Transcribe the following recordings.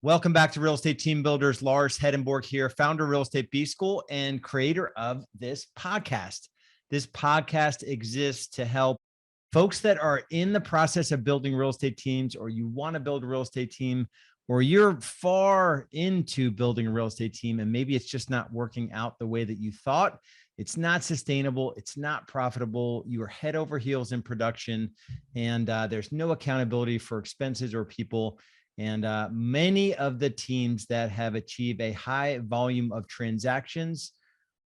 Welcome back to Real Estate Team Builders. Lars Hedenborg here, founder of Real Estate B School and creator of this podcast. This podcast exists to help folks that are in the process of building real estate teams, or you want to build a real estate team, or you're far into building a real estate team and maybe it's just not working out the way that you thought. It's not sustainable. It's not profitable. You are head over heels in production, and there's no accountability for expenses or people. And many of the teams that have achieved a high volume of transactions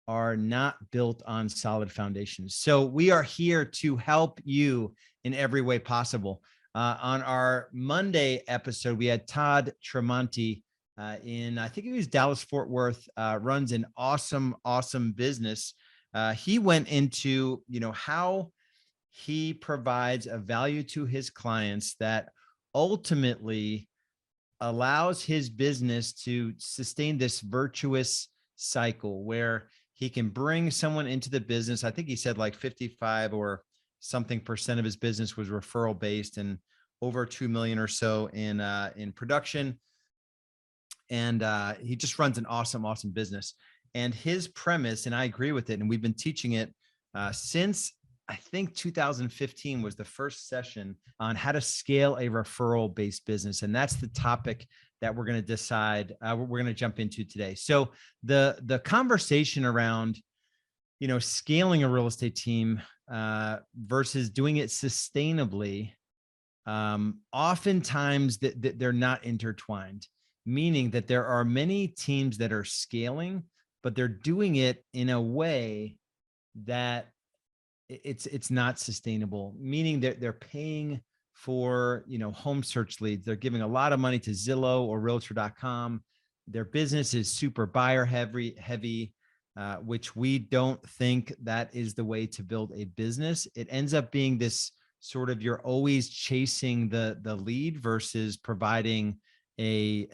are not built on solid foundations. So we are here to help you in every way possible. On our Monday episode, we had Todd Tremonti I think he was Dallas, Fort Worth, runs an awesome business. He went into, how he provides a value to his clients that ultimately allows his business to sustain this virtuous cycle where he can bring someone into the business. I think he said like 55 or something percent of his business was referral based, and over 2 million or so in production. And he just runs an awesome business. And his premise, and I agree with it, and we've been teaching it since I think 2015 was the first session on how to scale a referral-based business. And that's the topic that we're going to decide, we're going to jump into today. So the conversation around, scaling a real estate team versus doing it sustainably, oftentimes they're not intertwined, meaning that there are many teams that are scaling, but they're doing it in a way that it's not sustainable, meaning that they're paying for, home search leads. They're giving a lot of money to Zillow or realtor.com. Their business is super buyer heavy, which we don't think that is the way to build a business. It ends up being this sort of, you're always chasing the lead versus providing a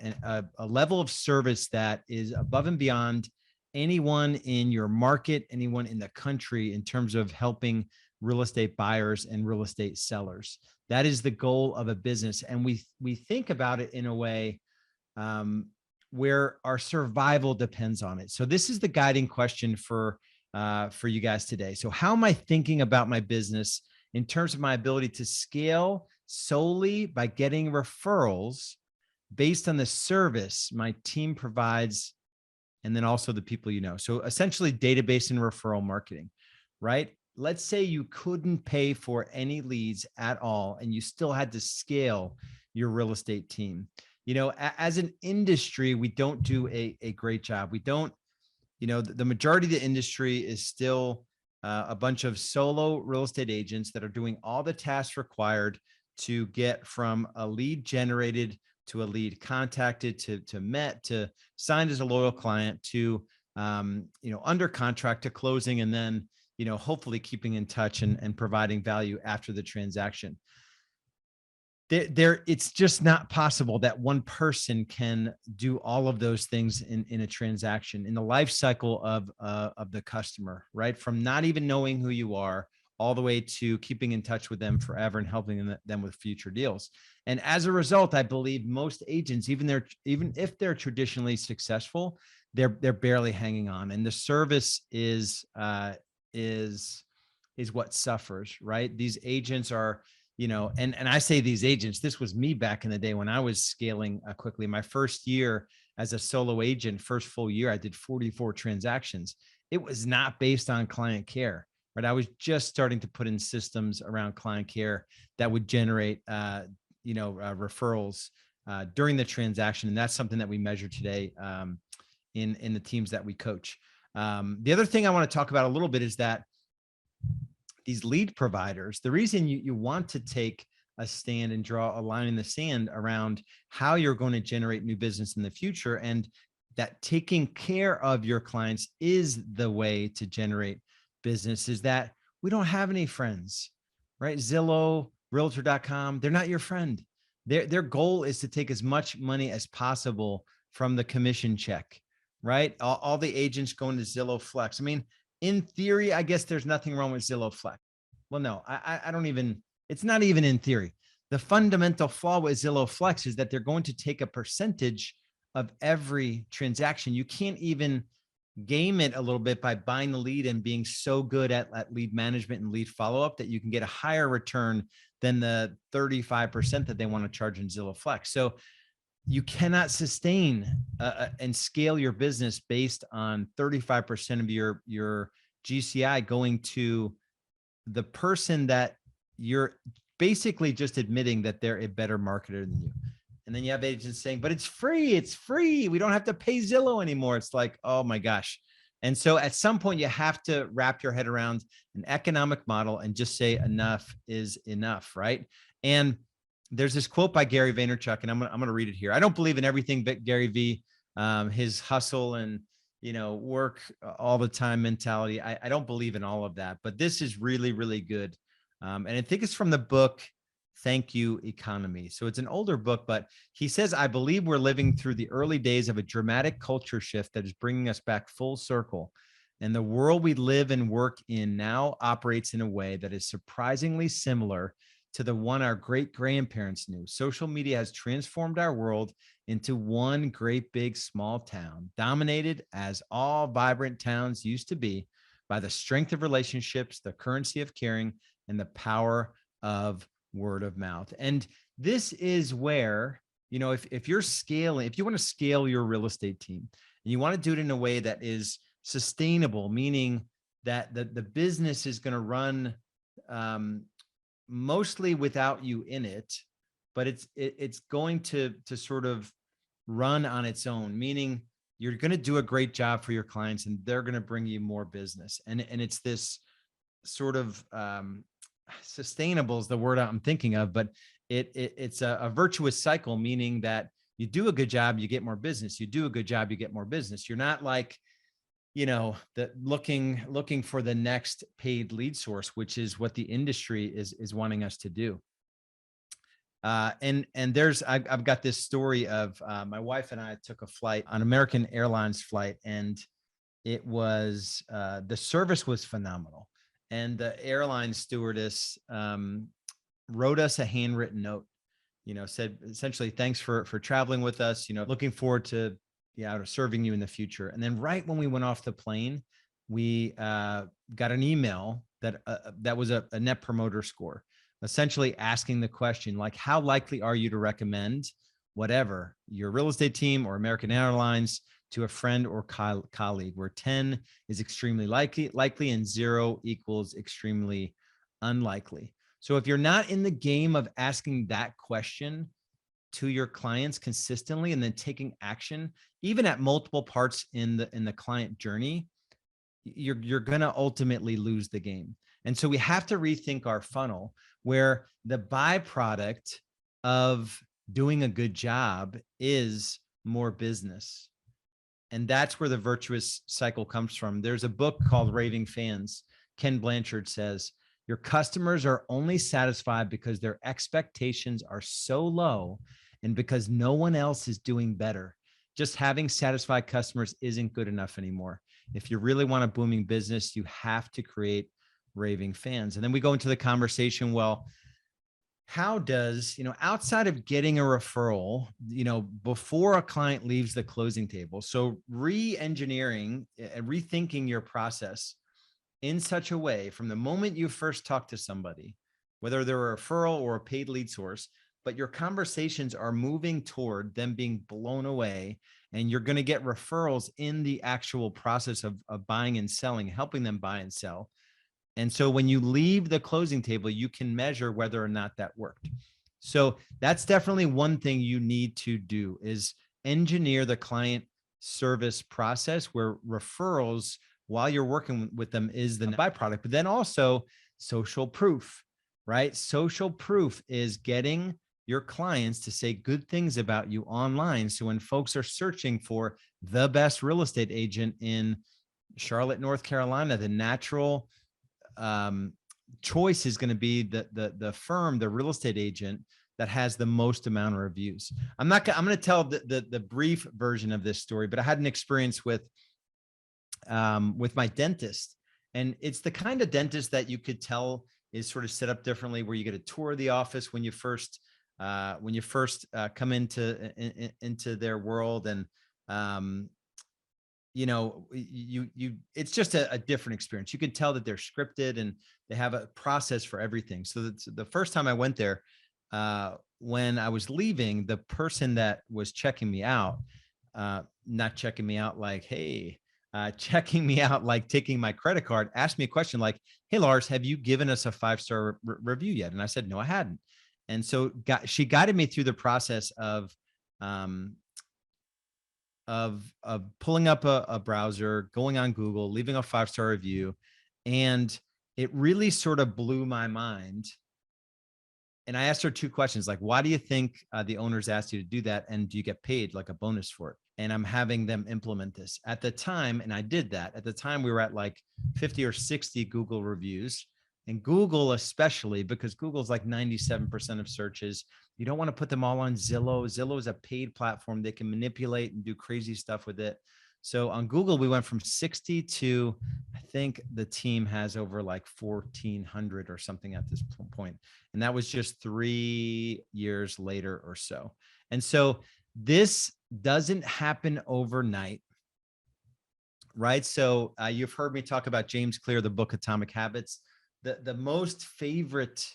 level of service that is above and beyond anyone in your market, anyone in the country, in terms of helping real estate buyers and real estate sellers. That is the goal of a business. And we think about it in a way where our survival depends on it. So this is the guiding question for you guys today. So how am I thinking about my business in terms of my ability to scale solely by getting referrals based on the service my team provides, and then also the people So essentially database and referral marketing, right? Let's say you couldn't pay for any leads at all and you still had to scale your real estate team. As an industry, we don't do a great job. We don't, the majority of the industry is still a bunch of solo real estate agents that are doing all the tasks required to get from a lead generated to a lead contacted, to met, to signed as a loyal client, to, under contract, to closing, and then, hopefully keeping in touch and providing value after the transaction. It's just not possible that one person can do all of those things in a transaction, in the life cycle of the customer, right? From not even knowing who you are all the way to keeping in touch with them forever and helping them with future deals. And as a result, I believe most agents, even if they're traditionally successful, they're barely hanging on, and the service is what suffers, right? These agents are, and I say these agents, this was me back in the day when I was scaling quickly. My first year as a solo agent, first full year, I did 44 transactions. It was not based on client care. Right. I was just starting to put in systems around client care that would generate, referrals during the transaction. And that's something that we measure today in the teams that we coach. The other thing I want to talk about a little bit is that these lead providers, the reason you want to take a stand and draw a line in the sand around how you're going to generate new business in the future, and that taking care of your clients is the way to generate business, is that we don't have any friends, right? Zillow, realtor.com, they're not your friend. Their goal is to take as much money as possible from the commission check, right? All the agents going to Zillow Flex. I mean, in theory, I guess there's nothing wrong with Zillow Flex. Well, no, I don't even, it's not even in theory. The fundamental flaw with Zillow Flex is that they're going to take a percentage of every transaction. You can't even game it a little bit by buying the lead and being so good at lead management and lead follow-up that you can get a higher return than the 35% that they want to charge in Zillow Flex. So you cannot sustain and scale your business based on 35% of your GCI going to the person that you're basically just admitting that they're a better marketer than you. And then you have agents saying, but it's free. It's free. We don't have to pay Zillow anymore. It's like, oh my gosh. And so at some point you have to wrap your head around an economic model and just say enough is enough, right? And there's this quote by Gary Vaynerchuk, and I'm going to read it here. I don't believe in everything but Gary V, his hustle and, work all the time mentality. I don't believe in all of that, but this is really, really good. And I think it's from the book, Thank You Economy. So it's an older book, but he says, I believe we're living through the early days of a dramatic culture shift that is bringing us back full circle. And the world we live and work in now operates in a way that is surprisingly similar to the one our great grandparents knew. Social media has transformed our world into one great big small town, dominated as all vibrant towns used to be by the strength of relationships, the currency of caring, and the power of word of mouth. And this is where, if you're scaling, if you want to scale your real estate team and you want to do it in a way that is sustainable, meaning that the business is going to run mostly without you in it, but it's going to sort of run on its own, meaning you're going to do a great job for your clients and they're going to bring you more business. And it's this sort of sustainable is the word I'm thinking of, but it's a virtuous cycle, meaning that you do a good job, you get more business. You do a good job, you get more business. You're not like, looking for the next paid lead source, which is what the industry is wanting us to do. And I've got this story of my wife and I took a flight on American Airlines flight, and it was the service was phenomenal. And the airline stewardess wrote us a handwritten note, said essentially, thanks for traveling with us, looking forward to serving you in the future. And then right when we went off the plane, we got an email that was a net promoter score, essentially asking the question, like, how likely are you to recommend whatever, your real estate team or American Airlines, to a friend or colleague, where 10 is extremely likely and 0 equals extremely unlikely. So if you're not in the game of asking that question to your clients consistently and then taking action, even at multiple parts in the client journey, you're going to ultimately lose the game. And so we have to rethink our funnel, where the byproduct of doing a good job is more business. And that's where the virtuous cycle comes from. There's a book called Raving Fans. Ken Blanchard says, your customers are only satisfied because their expectations are so low and because no one else is doing better. Just having satisfied customers isn't good enough anymore. If you really want a booming business, you have to create raving fans. And then we go into the conversation, well, how does, outside of getting a referral, before a client leaves the closing table, so re-engineering and rethinking your process in such a way from the moment you first talk to somebody, whether they're a referral or a paid lead source, but your conversations are moving toward them being blown away, and you're going to get referrals in the actual process of buying and selling, helping them buy and sell. And so when you leave the closing table, you can measure whether or not that worked. So that's definitely one thing you need to do, is engineer the client service process, where referrals, while you're working with them, is the byproduct. But then also social proof, right? Social proof is getting your clients to say good things about you online. So when folks are searching for the best real estate agent in Charlotte, North Carolina, the natural choice is going to be the firm, the real estate agent that has the most amount of reviews. I'm going to tell the brief version of this story, but I had an experience with my dentist, and it's the kind of dentist that you could tell is sort of set up differently, where you get a tour of the office when you first come into their world. And it's just a different experience. You can tell that they're scripted and they have a process for everything. So that's the first time I went there, when I was leaving, the person that was checking me out, not checking me out like, hey, checking me out like taking my credit card, asked me a question like, hey, Lars, have you given us a 5-star review yet? And I said, no, I hadn't. And so she guided me through the process of pulling up a browser, going on Google, leaving a 5-star review. And it really sort of blew my mind. And I asked her 2 questions, like, why do you think the owners asked you to do that? And do you get paid like a bonus for it? And I'm having them implement this at the time. And I did that at the time. We were at like 50 or 60 Google reviews, and Google, especially because Google's like 97% of searches. You don't want to put them all on Zillow. Zillow is a paid platform. They can manipulate and do crazy stuff with it. So on Google, we went from 60 to, I think the team has over like 1,400 or something at this point. And that was just 3 years later or so. And so this doesn't happen overnight, right? So you've heard me talk about James Clear, the book Atomic Habits. The most favorite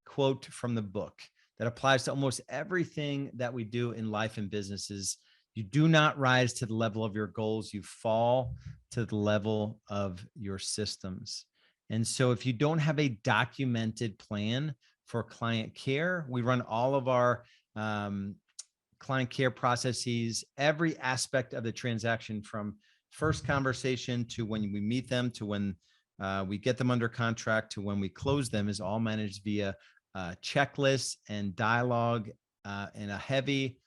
quote from the book that applies to almost everything that we do in life and business is, you do not rise to the level of your goals, you fall to the level of your systems. And so if you don't have a documented plan for client care, we run all of our client care processes, every aspect of the transaction, from first conversation to when we meet them, to when we get them under contract, to when we close them, is all managed via checklists and dialogue, and a heavy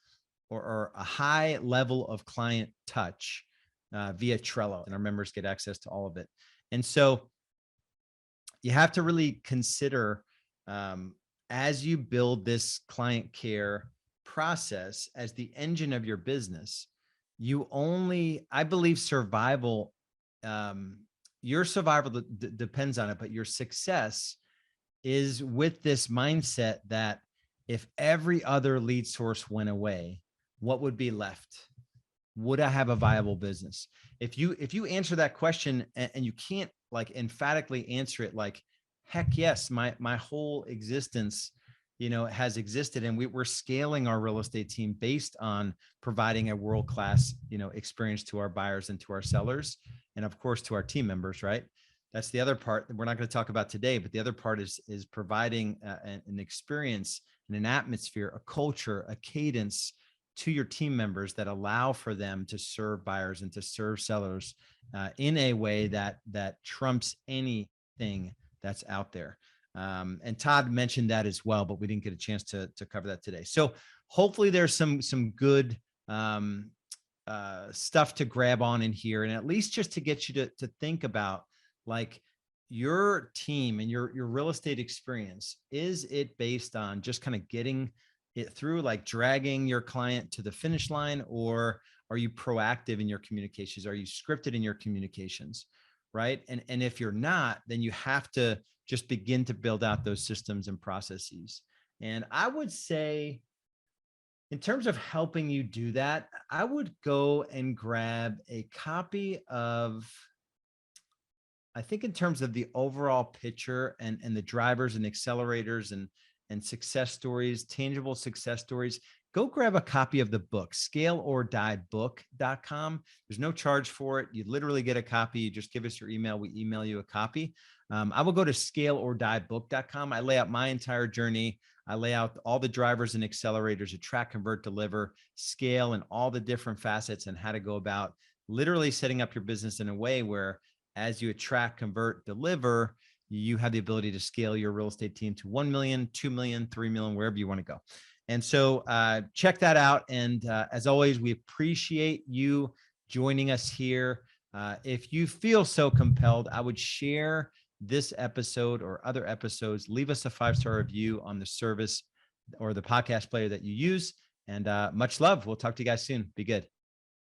or a high level of client touch via Trello, and our members get access to all of it. And so you have to really consider, as you build this client care process as the engine of your business, I believe survival, your survival depends on it, but your success is with this mindset that if every other lead source went away, what would be left? Would I have a viable business? If you answer that question and you can't like emphatically answer it like, heck yes, my whole existence, has existed, and we're scaling our real estate team based on providing a world-class, experience to our buyers and to our sellers, and of course to our team members, right? That's the other part that we're not going to talk about today, but the other part is providing an experience and an atmosphere, a culture, a cadence to your team members that allow for them to serve buyers and to serve sellers in a way that trumps anything that's out there. And Todd mentioned that as well, but we didn't get a chance to cover that today. So hopefully there's some good stuff to grab on in here, and at least just to get you to think about, like, your team and your real estate experience. Is it based on just kind of getting it through, like dragging your client to the finish line, or are you proactive in your communications? Are you scripted in your communications? Right. And if you're not, then you have to just begin to build out those systems and processes. And I would say, in terms of helping you do that, I would go and grab a copy of, I think in terms of the overall picture and the drivers and accelerators and success stories, tangible success stories, go grab a copy of the book, scaleorddiebook.com. There's no charge for it. You literally get a copy. You just give us your email. We email you a copy. I will go to scaleorddiebook.com. I lay out my entire journey. I lay out all the drivers and accelerators, attract, convert, deliver, scale, and all the different facets, and how to go about literally setting up your business in a way where, as you attract, convert, deliver, you have the ability to scale your real estate team to 1 million, 2 million, 3 million, wherever you want to go. And so check that out. And as always, we appreciate you joining us here. If you feel so compelled, I would share this episode or other episodes. Leave us a 5-star review on the service or the podcast player that you use. And much love. We'll talk to you guys soon. Be good.